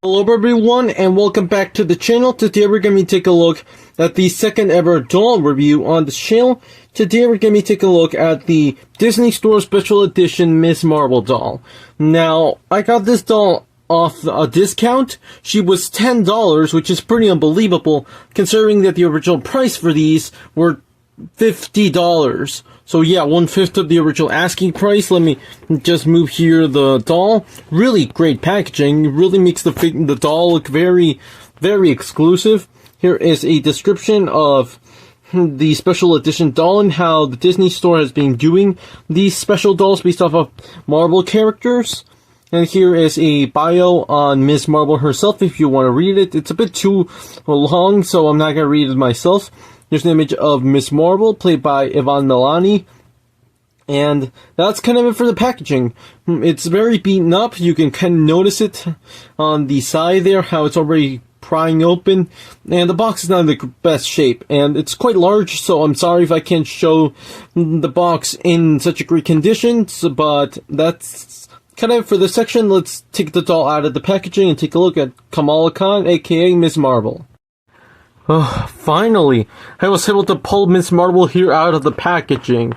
Hello everyone and welcome back to the channel. Today we're going to take a look at the second ever doll review on this channel. Today we're going to take a look at the Disney Store Special Edition Ms. Marvel doll. Now, I got this doll off a discount. She was $10, which is pretty unbelievable considering that the original price for these were $50. So yeah, 1/5 of the original asking price. Let me just move here the doll. Really great packaging. It really makes the doll look very, very exclusive. Here is a description of the special edition doll and how the Disney Store has been doing these special dolls based off of Marvel characters. And here is a bio on Ms. Marvel herself if you want to read it. It's a bit too long, so I'm not going to read it myself. There's an image of Ms. Marvel, played by Yvonne Milani. And that's kind of it for the packaging. It's very beaten up. You can kind of notice it on the side there, how it's already prying open. And the box is not in the best shape. And it's quite large, so I'm sorry if I can't show the box in such a great condition. But that's kind of it for this section. Let's take the doll out of the packaging and take a look at Kamala Khan, aka Ms. Marvel. Finally, I was able to pull Ms. Marvel here out of the packaging.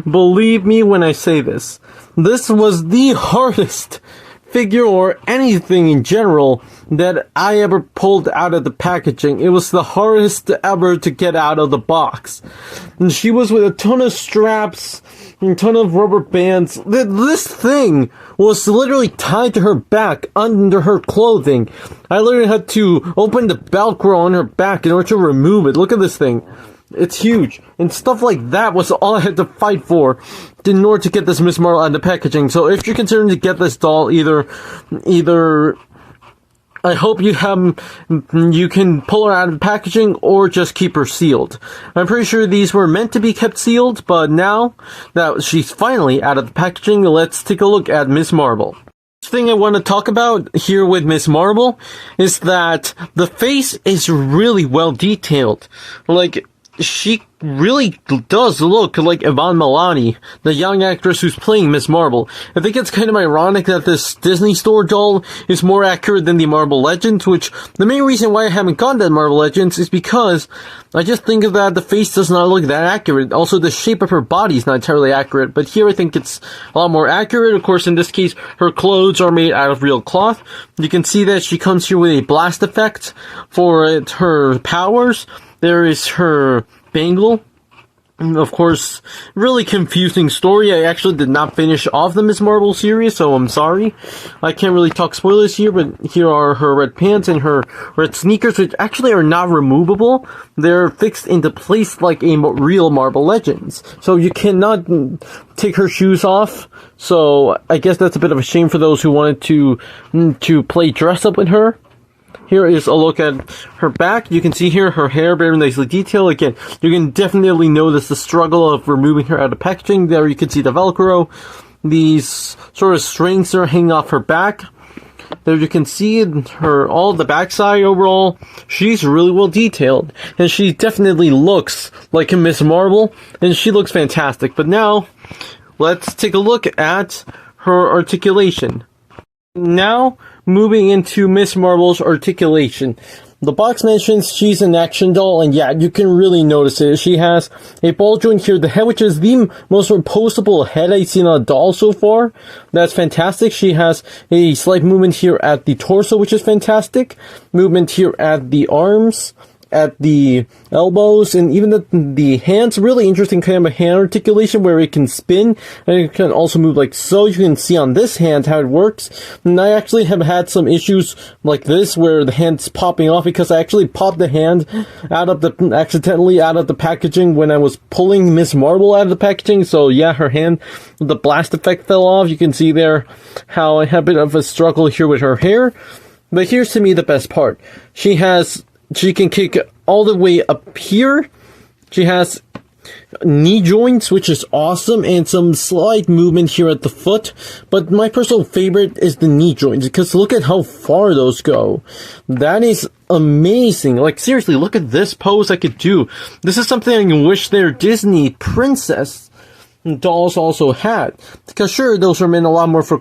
Believe me when I say this. This was the hardest figure or anything in general that I ever pulled out of the packaging. It was the hardest ever to get out of the box. And she was with a ton of straps, a ton of rubber bands. This thing was literally tied to her back under her clothing. I literally had to open the Velcro on her back in order to remove it. Look at this thing. It's huge. And stuff like that was all I had to fight for in order to get this Ms. Marvel out of the packaging. So if you're considering to get this doll, either I hope you can pull her out of the packaging or just keep her sealed. I'm pretty sure these were meant to be kept sealed, but now that she's finally out of the packaging, let's take a look at Ms. Marvel. The thing I want to talk about here with Ms. Marvel is that the face is really well detailed. Like, she really does look like Yvonne Milani, the young actress who's playing Ms. Marvel. I think it's kind of ironic that this Disney Store doll is more accurate than the Marvel Legends, which the main reason why I haven't gotten that Marvel Legends is because I just think that the face does not look that accurate. Also, the shape of her body is not entirely accurate, but here I think it's a lot more accurate. Of course, in this case, her clothes are made out of real cloth. You can see that she comes here with a blast effect for her powers. There is her bangle. Of course, really confusing story. I actually did not finish off the Ms. Marvel series, so I'm sorry. I can't really talk spoilers here, but here are her red pants and her red sneakers, which actually are not removable. They're fixed into place like a real Marvel Legends. So you cannot take her shoes off. So I guess that's a bit of a shame for those who wanted to play dress up with her. Here is a look at her back. You can see here her hair very nicely detailed. Again, you can definitely notice the struggle of removing her out of packaging. There you can see the Velcro. These sort of strings are hanging off her back. There you can see all the backside overall. She's really well detailed. And she definitely looks like a Ms. Marvel. And she looks fantastic. But now, let's take a look at her articulation. Now, moving into Ms. Marvel's articulation. The box mentions she's an action doll, and yeah, you can really notice it. She has a ball joint here, the head, which is the most reposable head I've seen on a doll so far. That's fantastic. She has a slight movement here at the torso, which is fantastic. Movement here at the arms, at the elbows, and even the hands. Really interesting kind of a hand articulation where it can spin and it can also move like so. You can see on this hand how it works. And I actually have had some issues like this where the hand's popping off because I actually popped the hand accidentally out of the packaging when I was pulling Ms. Marvel out of the packaging. So yeah, her hand, the blast effect fell off. You can see there how I have a bit of a struggle here with her hair. But here's to me the best part. She can kick all the way up here. She has knee joints, which is awesome, and some slight movement here at the foot. But my personal favorite is the knee joints, because look at how far those go. That is amazing. Like, seriously, look at this pose I could do. This is something I wish their Disney princess dolls also had. Because sure, those are meant a lot more for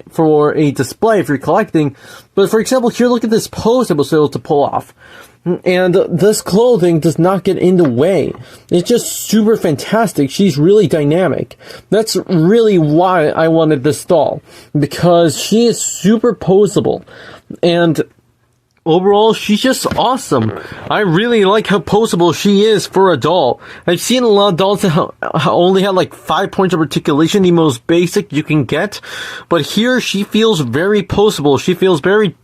for a display if you're collecting. But for example, here look at this pose that was able to pull off. And this clothing does not get in the way. It's just super fantastic. She's really dynamic. That's really why I wanted this doll. Because she is super poseable. And overall, she's just awesome. I really like how poseable she is for a doll. I've seen a lot of dolls that only have like 5 points of articulation, the most basic you can get. But here, she feels very poseable. She feels very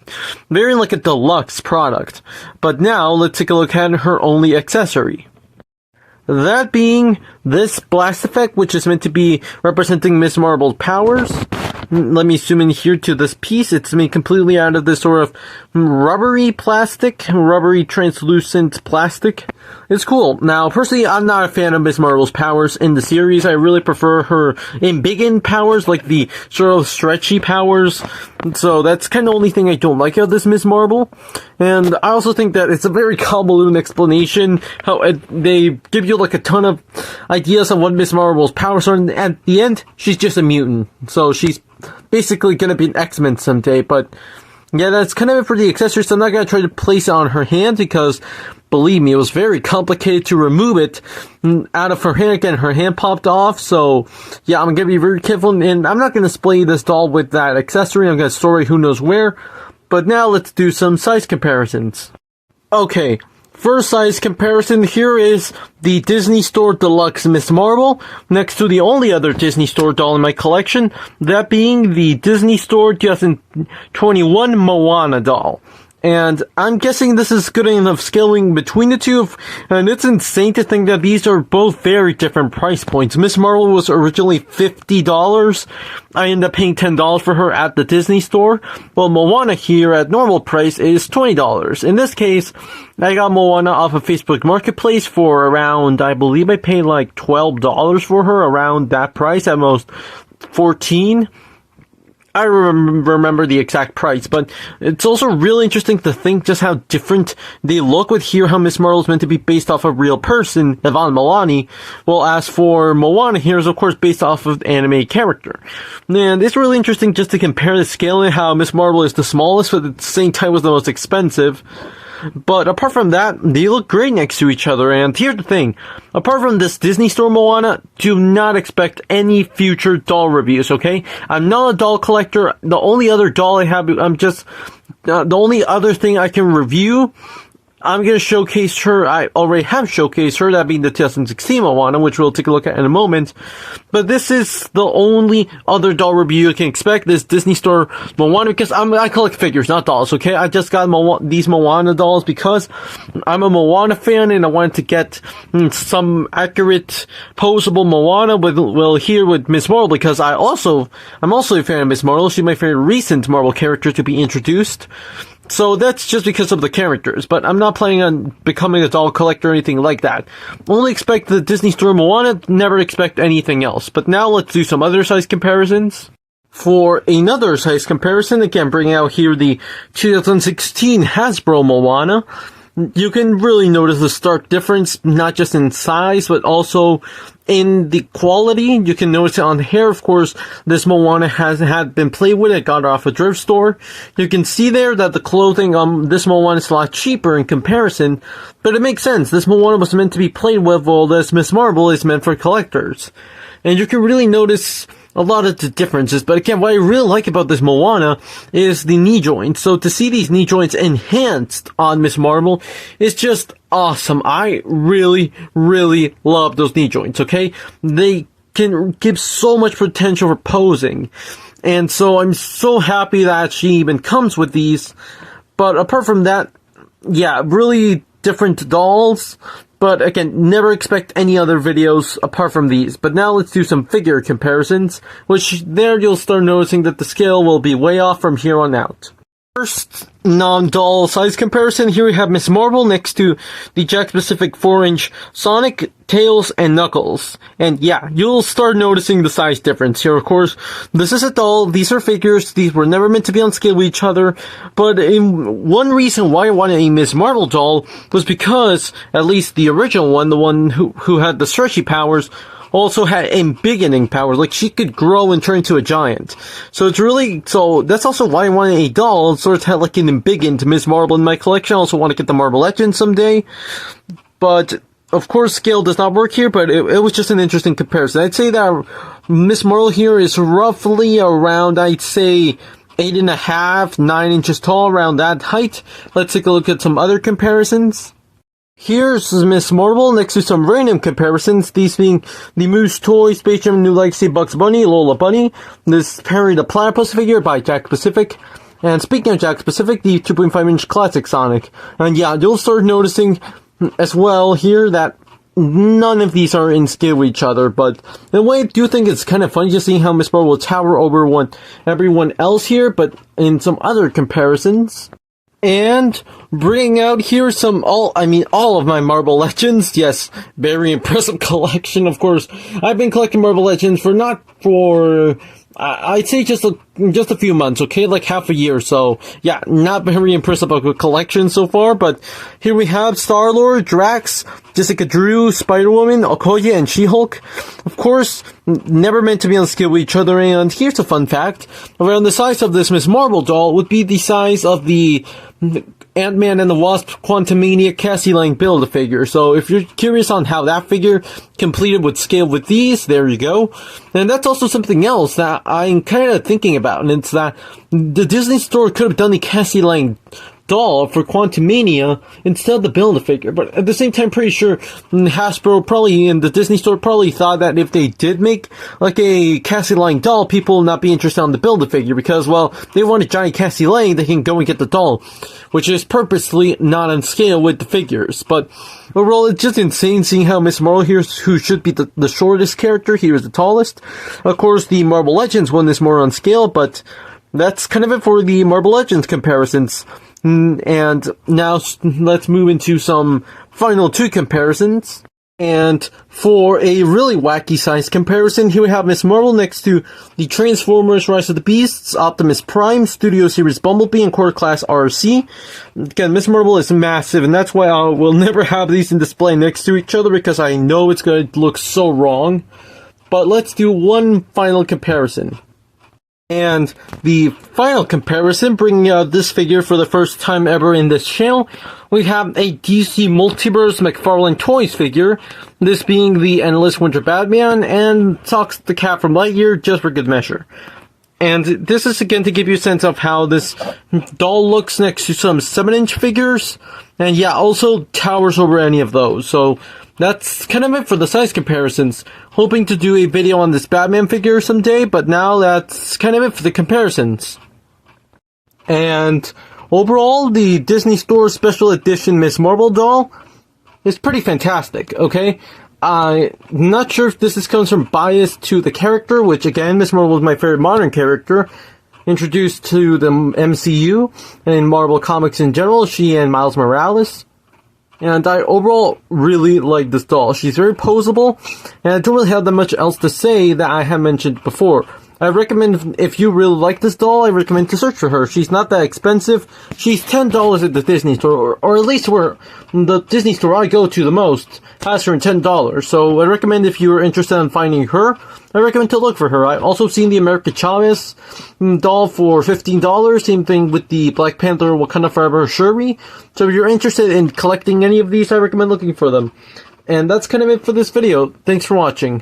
like a deluxe product. But now, let's take a look at her only accessory. That being this blast effect, which is meant to be representing Miss Marble's powers. Let me zoom in here to this piece. It's made completely out of this sort of rubbery translucent plastic. It's cool. Now, personally, I'm not a fan of Miss Marble's powers in the series. I really prefer her embiggened powers, like the sort of stretchy powers. So that's kind of the only thing I don't like about this Miss Marble. And I also think that it's a very convoluted explanation, how they give you like a ton of ideas on what Miss Marble's powers are, and at the end, she's just a mutant. So she's basically gonna be an X-Men someday, but yeah, that's kind of it for the accessories. So I'm not gonna try to place it on her hand because, believe me, it was very complicated to remove it out of her hand. Again, her hand popped off, so yeah, I'm gonna be very careful, and I'm not gonna display this doll with that accessory. I'm gonna store it who knows where. But now let's do some size comparisons. Okay. First size comparison, here is the Disney Store Deluxe Miss Marble, next to the only other Disney Store doll in my collection, that being the Disney Store 2021 Moana doll. And I'm guessing this is good enough scaling between the two, and it's insane to think that these are both very different price points. Miss Marvel was originally $50. I ended up paying $10 for her at the Disney Store, while Moana here at normal price is $20. In this case, I got Moana off of Facebook Marketplace for around, I believe I paid like $12 for her, around that price, at most $14. I remember the exact price, but it's also really interesting to think just how different they look with here, how Miss Marvel is meant to be based off a real person, Yvonne Milani, well, as for Moana here is of course based off of the anime character. And it's really interesting just to compare the scale and how Miss Marvel is the smallest, but at the same time was the most expensive. But apart from that, they look great next to each other, and here's the thing. Apart from this Disney Store Moana, do not expect any future doll reviews, okay? I'm not a doll collector. The only other doll I have, the only other thing I can review, I'm gonna showcase her. I already have showcased her, that being the 2016 Moana, which we'll take a look at in a moment. But this is the only other doll review you can expect, this Disney Store Moana, because I collect figures, not dolls, okay? I just got these Moana dolls because I'm a Moana fan and I wanted to get some accurate, poseable Moana here with Miss Marvel, because I'm also a fan of Miss Marvel. She's my favorite recent Marvel character to be introduced. So that's just because of the characters, but I'm not planning on becoming a doll collector or anything like that. Only expect the Disney Store Moana, never expect anything else. But now let's do some other size comparisons. For another size comparison, again bringing out here the 2016 Hasbro Moana, you can really notice the stark difference, not just in size, but also in the quality. You can notice it on the hair. Of course, this Moana had been played with. It got off a thrift store. You can see there that the clothing on this Moana is a lot cheaper in comparison, but it makes sense. This Moana was meant to be played with, while this Miss Marvel is meant for collectors. And you can really notice a lot of the differences. But again, what I really like about this Moana is the knee joints. So to see these knee joints enhanced on Miss Marvel is just awesome. I really, really love those knee joints, okay? They can give so much potential for posing. And so I'm so happy that she even comes with these. But apart from that, yeah, really different dolls. But again, never expect any other videos apart from these. But now let's do some figure comparisons, which there you'll start noticing that the scale will be way off from here on out. First non-doll size comparison, here we have Miss Marvel next to the Jakks Pacific 4-inch Sonic, Tails, and Knuckles. And yeah, you'll start noticing the size difference here. Of course, this is a doll, these are figures, these were never meant to be on scale with each other, but one reason why I wanted a Miss Marvel doll was because, at least the original one, the one who had the stretchy powers, also had embiggening powers, like she could grow and turn into a giant. So that's also why I wanted a doll, sort of had like an embiggened Ms. Marvel in my collection. I also want to get the Marvel Legends someday. But, of course, scale does not work here, but it was just an interesting comparison. I'd say that Ms. Marvel here is roughly around, I'd say, 8.5, 9 inches tall, around that height. Let's take a look at some other comparisons. Here's Ms. Marvel next to some random comparisons, these being the Moose Toy, Space Jam New Legacy Bugs Bunny, Lola Bunny, this Perry the Platypus figure by Jack Pacific, and speaking of Jack Pacific, the 2.5-inch Classic Sonic. And yeah, you'll start noticing as well here that none of these are in scale with each other, but in a way I do think it's kind of funny just seeing how Ms. Marvel will tower over everyone else here, but in some other comparisons. And bringing out here all of my Marvel Legends. Yes, very impressive collection, of course. I've been collecting Marvel Legends I'd say just a few months, okay? Like half a year, so yeah, not very impressive of a collection so far, but here we have Star-Lord, Drax, Jessica Drew, Spider-Woman, Okoye, and She-Hulk. Of course, never meant to be on scale with each other, and here's a fun fact. Around the size of this Ms. Marvel doll would be the size of the Ant-Man and the Wasp Quantumania Cassie Lang Build-A-Figure. So if you're curious on how that figure completed with scale with these, there you go. And that's also something else that I'm kind of thinking about, and it's that the Disney Store could have done the Cassie Lang doll for Quantumania instead of the Build-A-Figure, but at the same time, pretty sure Hasbro probably and the Disney Store probably thought that if they did make like a Cassie Lang doll, people will not be interested in the Build-A-Figure because, well, they want a giant Cassie Lang, they can go and get the doll, which is purposely not on scale with the figures. But overall, it's just insane seeing how Ms. Marvel here, who should be the shortest character, here is the tallest. Of course, the Marvel Legends one is more on scale, but that's kind of it for the Marvel Legends comparisons. And now let's move into some final two comparisons. And for a really wacky size comparison, here we have Ms. Marvel next to the Transformers Rise of the Beasts, Optimus Prime, Studio Series Bumblebee, and Core Class RC. Again, Ms. Marvel is massive, and that's why I will never have these in display next to each other, because I know it's going to look so wrong. But let's do one final comparison. And the final comparison, bringing out this figure for the first time ever in this channel, we have a DC Multiverse McFarlane Toys figure, this being the Endless Winter Batman, and Sox the Cat from Lightyear, just for good measure. And this is again to give you a sense of how this doll looks next to some 7-inch figures, and yeah, also towers over any of those, so that's kind of it for the size comparisons. Hoping to do a video on this Batman figure someday, but now that's kind of it for the comparisons. And overall, the Disney Store Special Edition Ms. Marvel doll is pretty fantastic, okay? I'm not sure if this comes from bias to the character, which again, Ms. Marvel is my favorite modern character, introduced to the MCU and in Marvel Comics in general, she and Miles Morales. And I overall really like this doll. She's very posable, and I don't really have that much else to say that I have mentioned before. I recommend, if you really like this doll, I recommend to search for her. She's not that expensive. She's $10 at the Disney Store, or at least where the Disney Store I go to the most has her in $10. So I recommend, if you're interested in finding her, I recommend to look for her. I've also seen the America Chavez doll for $15. Same thing with the Black Panther Wakanda Forever Shuri. So if you're interested in collecting any of these, I recommend looking for them. And that's kind of it for this video. Thanks for watching.